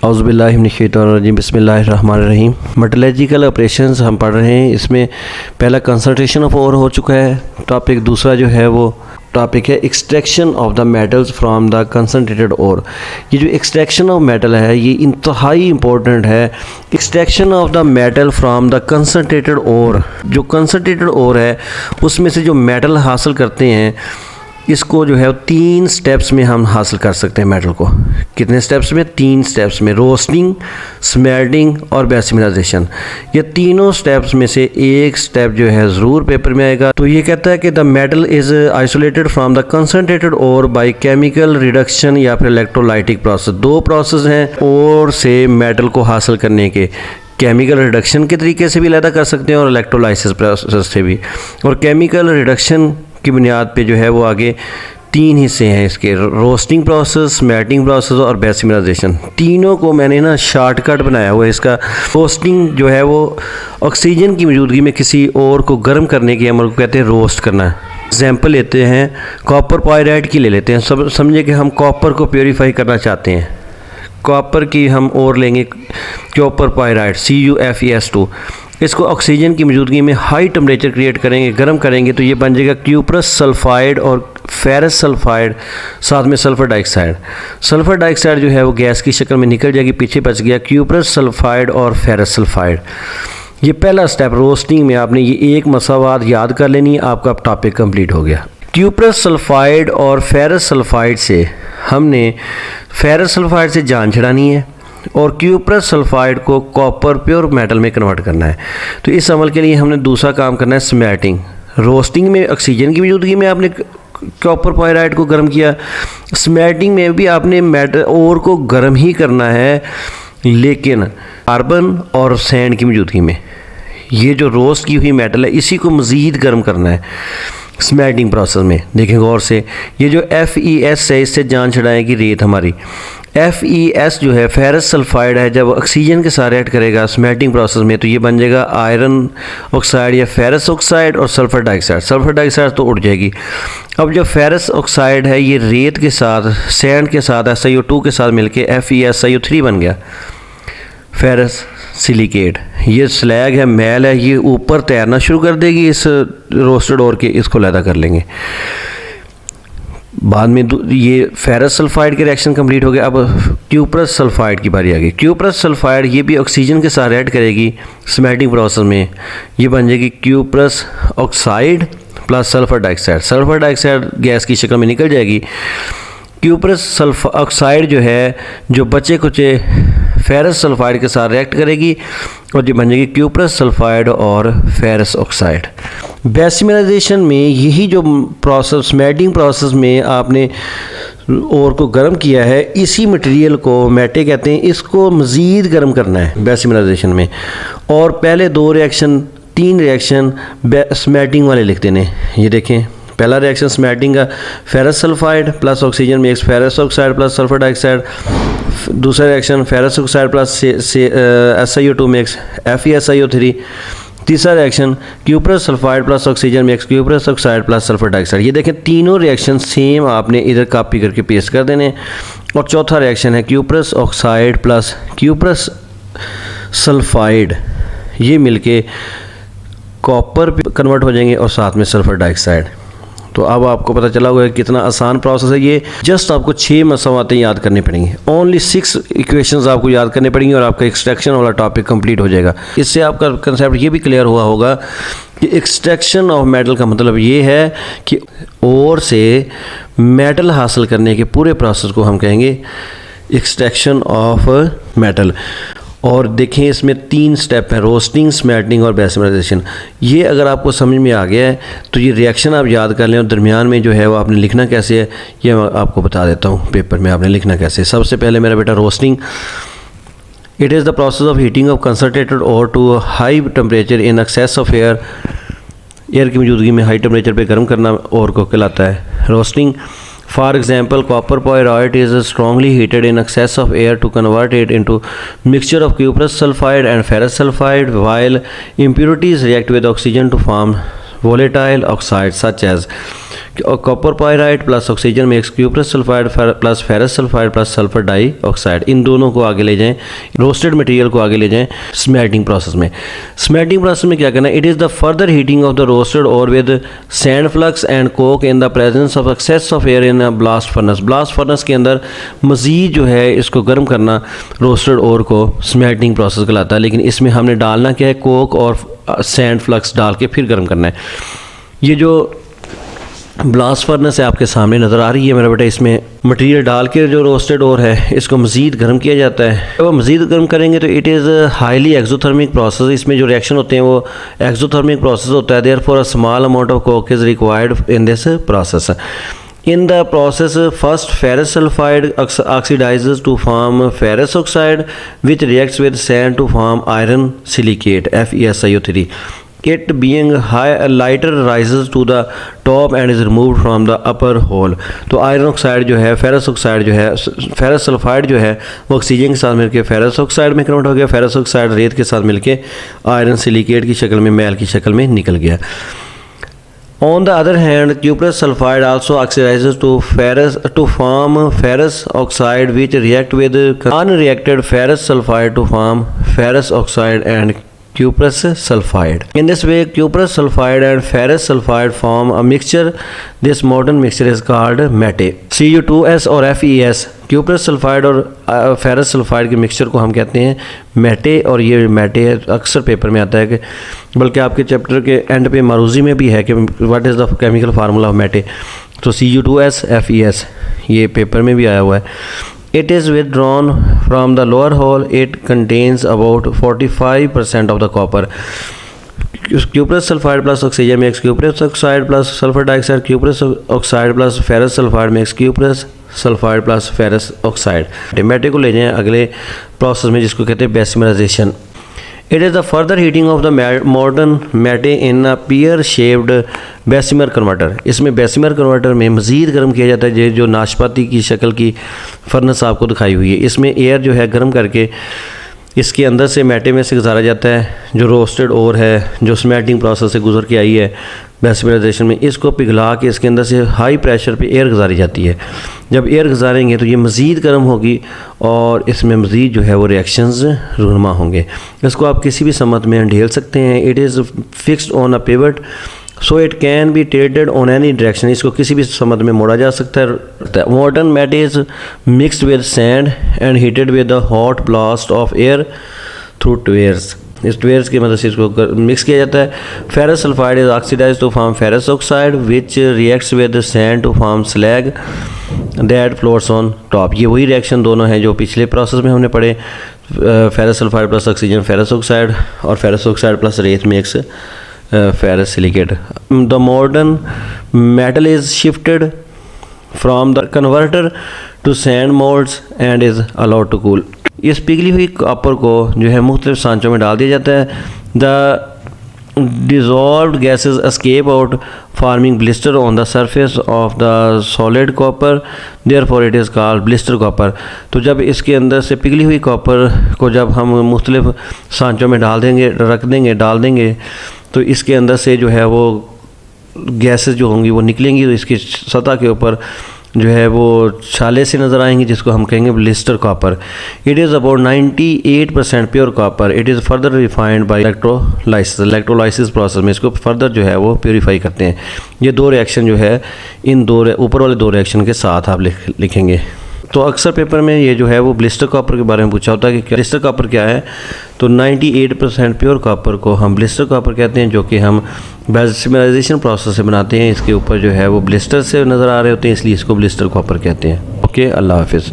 औज़ुबिल्लाहि मिनश्शैतानिर्रजीम बिस्मिल्लाहिर्रहमानिर्रहीम। Metallurgical operations हम पढ़ रहे हैं। इसमें पहला कंसंट्रेशन ऑफ ओर हो चुका है टॉपिक। दूसरा जो है वो टॉपिक है extraction of the metals from the concentrated ore. ये जो एक्सट्रैक्शन ऑफ मेटल है ये इंतहाई इम्पोर्टेंट है। Extraction of the metal from the concentrated ore, जो कंसनट्रेटेड ओर है उसमें से जो मेटल हासिल करते हैं, इसको जो है 3 स्टेप्स में हम हासिल कर सकते हैं मेटल को। कितने स्टेप्स में? 3 स्टेप्स में, रोस्टिंग, स्मेल्टिंग और बेसिमिनाइजेशन। ये तीनों स्टेप्स में से एक स्टेप जो है ज़रूर पेपर में आएगा। तो ये कहता है कि the metal is isolated from the concentrated ore by chemical reduction या फिर इलेक्ट्रोलाइटिक प्रोसेस। 2 प्रोसेस हैं ओर से मेटल को हासिल करने के। केमिकल रिडक्शन के तरीके से भी अलग कर सकते हैं और इलेक्ट्रोलाइसिस प्रोसेस से भी। और केमिकल रिडक्शन की बुनियाद पे जो है वो आगे 3 हिस्से हैं इसके, रोस्टिंग प्रोसेस, स्मेल्टिंग प्रोसेस और बेसिमिनाइजेशन। तीनों को मैंने ना शॉर्टकट बनाया हुआ है इसका। रोस्टिंग जो है वो ऑक्सीजन की मौजूदगी में किसी और को गर्म करने के अमल को कहते हैं रोस्ट करना। एग्जाम्पल लेते हैं कॉपर पायराइड की ले लेते हैं। सब समझे कि हम कॉपर को प्योरीफाई करना चाहते हैं। कॉपर की हम और लेंगे कॉपर पायराइड CuFeS2। इसको ऑक्सीजन की मौजूदगी में हाई टेम्परेचर क्रिएट करेंगे, गर्म करेंगे, तो ये बन जाएगा क्यूप्रस सल्फाइड और फेरस सल्फाइड, साथ में सल्फर डाइऑक्साइड। सल्फर डाइऑक्साइड जो है वो गैस की शक्ल में निकल जाएगी, पीछे बच गया क्यूप्रस सल्फाइड और फेरस सल्फाइड। ये पहला स्टेप रोस्टिंग में आपने ये एक मसावात याद कर लेनी, आपका टॉपिक कंप्लीट हो गया। क्यूप्रस सल्फाइड और फेरस सल्फाइड से हमने फेरस सल्फाइड से जान छड़ानी है और क्यूप्रस सल्फाइड को कॉपर प्योर मेटल में कन्वर्ट करना है। तो इस अमल के लिए हमने दूसरा काम करना है स्मेल्टिंग। रोस्टिंग में ऑक्सीजन की मौजूदगी में आपने कॉपर पायराइड को गर्म किया, स्मेल्टिंग में भी आपने मेटल ओर को गर्म ही करना है, लेकिन कार्बन और सैंड की मौजूदगी में। ये जो रोस्ट की हुई मेटल है इसी को मज़ीद गर्म करना है स्मेल्टिंग प्रोसेस में। देखें गौर से, ये जो FeS है इससे जान छड़ाएगी रेत हमारी। FeS जो है फेरस सल्फाइड है, जब ऑक्सीजन के साथ रिएक्ट करेगा स्मेल्टिंग प्रोसेस में तो ये बन जाएगा आयरन ऑक्साइड या फेरस ऑक्साइड और सल्फर डाइऑक्साइड। सल्फर डाइऑक्साइड तो उड़ जाएगी। अब जो फेरस ऑक्साइड है ये रेत के साथ, सैंड के साथ, SiO2 के साथ मिलके FeSiO3 बन गया, फेरस सिलिकेट। ये स्लैग है, मैल है, ये ऊपर तैरना शुरू कर देगी इस रोस्टेड ओर के, इसको लैदा कर लेंगे। बाद में ये फेरस सल्फाइड के रिएक्शन कंप्लीट हो गया। अब क्यूप्रस सल्फाइड की बारी आ गई। क्यूप्रस सल्फाइड ये भी ऑक्सीजन के साथ रिएक्ट करेगी स्मेल्टिंग प्रोसेस में। ये बन जाएगी cuprous oxide plus sulphur dioxide. Sulphur dioxide gas की शक्ल में निकल जाएगी। क्यूप्रस सल्फर ऑक्साइड जो है, जो बचे कुचे फेरस सल्फाइड के साथ रिएक्ट करेगी और जो बन जाएगी क्यूप्रस सल्फाइड और फेरस ऑक्साइड। बेसिमिनाइजेशन में यही जो प्रोसेस, स्मेल्टिंग प्रोसेस में आपने ओर को गर्म किया है, इसी मटेरियल को मेटे कहते हैं, इसको मज़ीद गर्म करना है बेसिमिनाइजेशन में। और पहले 2 रिएक्शन 3 रिएक्शन स्मेल्टिंग वाले लिख देने। ये देखें, पहला रिएक्शन स्मेल्टिंग का ferrous sulphide plus oxygen mix ferrous oxide plus sulphur dioxide. दूसरा reaction ferrous oxide plus SiO2 mix FeSiO3। तीसरा reaction cuprous sulphide plus oxygen mix cuprous oxide plus sulphur dioxide. ये देखें तीनों रिएक्शन सेम आपने इधर copy करके paste कर देने। और चौथा रिएक्शन है cuprous oxide plus cuprous sulphide, ये मिलके कॉपर पे कन्वर्ट हो जाएंगे और साथ में सल्फर डाइऑक्साइड। तो अब आपको पता चला होगा कितना आसान प्रोसेस है ये। जस्ट आपको 6 मसावातें याद करनी पड़ेंगी, ओनली 6 इक्वेशंस आपको याद करनी पड़ेंगी और आपका एक्सट्रैक्शन वाला टॉपिक कंप्लीट हो जाएगा। इससे आपका कंसेप्ट ये भी क्लियर हुआ होगा कि एक्सट्रैक्शन ऑफ मेटल का मतलब ये है कि ओर से मेटल हासिल करने के पूरे प्रोसेस को हम कहेंगे एक्सट्रैक्शन ऑफ मेटल। और देखें इसमें 3 स्टेप हैं, रोस्टिंग, स्मेल्टिंग और बेसिमिनाइजेशन। ये अगर आपको समझ में आ गया है तो ये रिएक्शन आप याद कर लें और दरमियान में जो है वो आपने लिखना कैसे है ये मैं आपको बता देता हूँ पेपर में आपने लिखना कैसे। सबसे पहले मेरा बेटा roasting, it is the process of heating of concentrated ore to high temperature in excess of air. Air की मौजूदगी में हाई टेम्परेचर पे गर्म करना ओर को कहलाता है roasting. For example, copper pyroid is strongly heated in excess of air to convert it into mixture of cuprous sulfide and ferrous sulfide, while impurities react with oxygen to form volatile oxides such as copper pyrite plus oxygen mix cuprous sulphide plus ferrous sulphide plus sulphur dioxide, इन दोनों को आगे ले जाएं, roasted material को आगे ले जाएं स्मेल्टिंग प्रोसेस में। स्मेल्टिंग प्रोसेस में क्या करना है, it is the further heating of the roasted ore with sand flux and coke in the presence of excess of air in blast furnace. Blast furnace के अंदर मज़ीद जो है इसको गर्म करना रोस्टेड और को स्मेल्टिंग प्रोसेस कहलाता है। लेकिन इसमें हमने डालना क्या है, कोक और सैंड फ्लक्स डाल के फिर गर्म करना है। ये जो ब्लास्ट फर्नेस है आपके सामने नज़र आ रही है मेरा बेटा, इसमें मटेरियल डाल के जो रोस्टेड और है इसको मज़ीद गर्म किया जाता है। जब हम मज़ीद गर्म करेंगे तो it is highly exothermic process, इसमें जो रिएक्शन होते हैं वो एक्सोथर्मिक प्रोसेस होता है। Therefore a small amount of Coke is required in this process. In the process, first ferrous sulfide oxidizes to form ferrous oxide, which reacts with sand to form iron silicate (FeSiO3). It being lighter rises to the top and is removed from the upper hole। तो iron oxide जो है, ferrous oxide जो है, ferrous sulphide जो है वो oxygen के साथ मिलकर फेरस ऑक्साइड में कन्वर्ट हो गया। फेरस ऑक्साइड रेत के साथ मिलकर आयरन सिलिकेट की शक्ल में, मैल की शक्ल में निकल गया। On the other hand, cuprous sulfide also oxidizes to form ferrous oxide, which react with unreacted ferrous sulfide to form ferrous oxide and cuprous sulfide. In this way, cuprous sulfide and ferrous sulfide form a mixture. This modern mixture is called METE। Cu2S और FeS, cuprous sulfide और ferrous sulfide के mixture को हम कहते हैं METE। और ये METE अक्सर पेपर में आता है कि बल्कि आपके चैप्टर के एंड पे मारूजी में भी है कि what is the chemical formula of METE। तो Cu2S FeS ये पेपर में भी आया हुआ है। It is withdrawn from the lower hole. It contains about 45% of the copper. Cuprous sulfide plus oxygen makes cuprous oxide plus sulfur dioxide. Cuprous oxide plus ferrous sulfide makes cuprous sulfide plus ferrous oxide। METE को ले जाएं अगले process में जिसको कहते हैं Bessemerisation. It is the further heating of the modern METE in a pear-shaped Bessemer converter. इसमें Bessemer converter में मज़ीद गर्म किया जाता है। जो नाशपाती की शक्ल की फर्नेस आपको दिखाई हुई है, इसमें एयर जो है गर्म करके इसके अंदर से METE में से गुजारा जाता है। जो रोस्टेड और है, जो स्मेल्टिंग प्रोसेस से गुजर के आई है बेसिमराइजेशन में, इसको पिघला के इसके अंदर से हाई प्रेशर पे एयर गुजारी जाती है। जब एयर गुजारेंगे तो ये मज़ीद गर्म होगी और इसमें मज़ीद जो है वो रिएक्शंस रूनुमा होंगे। इसको आप किसी भी समत में ढेल सकते हैं। It is fixed on a pivot so it can be tilted on any direction. इसको किसी भी समत में मोड़ा जा सकता है। Modern METE is mixed with sand and heated with the hot blast of air through tuyeres. इस ट्वेयर्स की मदद से इसको मिक्स किया जाता है। Ferrous sulphide is oxidise to form ferrous oxide which reacts with sand to form slag that floats on top. ये वही रिएक्शन दोनों हैं जो पिछले प्रोसेस में हमने पढ़े। Ferrous sulphide plus oxygen ferrous oxide और फेरस ऑक्साइड प्लस रेत mix ferrous silicate। The modern metal is shifted from the converter to sand molds and is allowed to cool। इस पिघली हुई कॉपर को जो है मुख्तलिफ सांचों में डाल दिया जाता है। The dissolved gases escape out forming blister on the surface of the solid copper, therefore it is called blister copper। तो जब इसके अंदर से पिघली हुई कॉपर को जब हम मुख्तलिफ सांचों में डाल देंगे तो इसके अंदर से जो है वो गैसेस जो होंगी वो निकलेंगी, तो इसकी सतह के ऊपर जो है वो छाले से नज़र आएंगी जिसको हम कहेंगे blister copper. It is about 98% pure copper. It is further refined by electrolysis process में इसको फर्दर जो है वो प्योरीफाई करते हैं। ये दो रिएक्शन जो है इन ऊपर वाले दो रिएक्शन के साथ आप लिखेंगे। तो अक्सर पेपर में ये जो है वो ब्लिस्टर कॉपर के बारे में पूछा होता है कि ब्लिस्टर कॉपर क्या है। तो 98% प्योर कॉपर को हम ब्लिस्टर कॉपर कहते हैं, जो कि हम बेसिमराइजेशन प्रोसेस से बनाते हैं। इसके ऊपर जो है वो ब्लिस्टर से नज़र आ रहे होते हैं, इसलिए इसको ब्लिस्टर कॉपर कहते हैं। ओके, अल्लाह हाफिज़।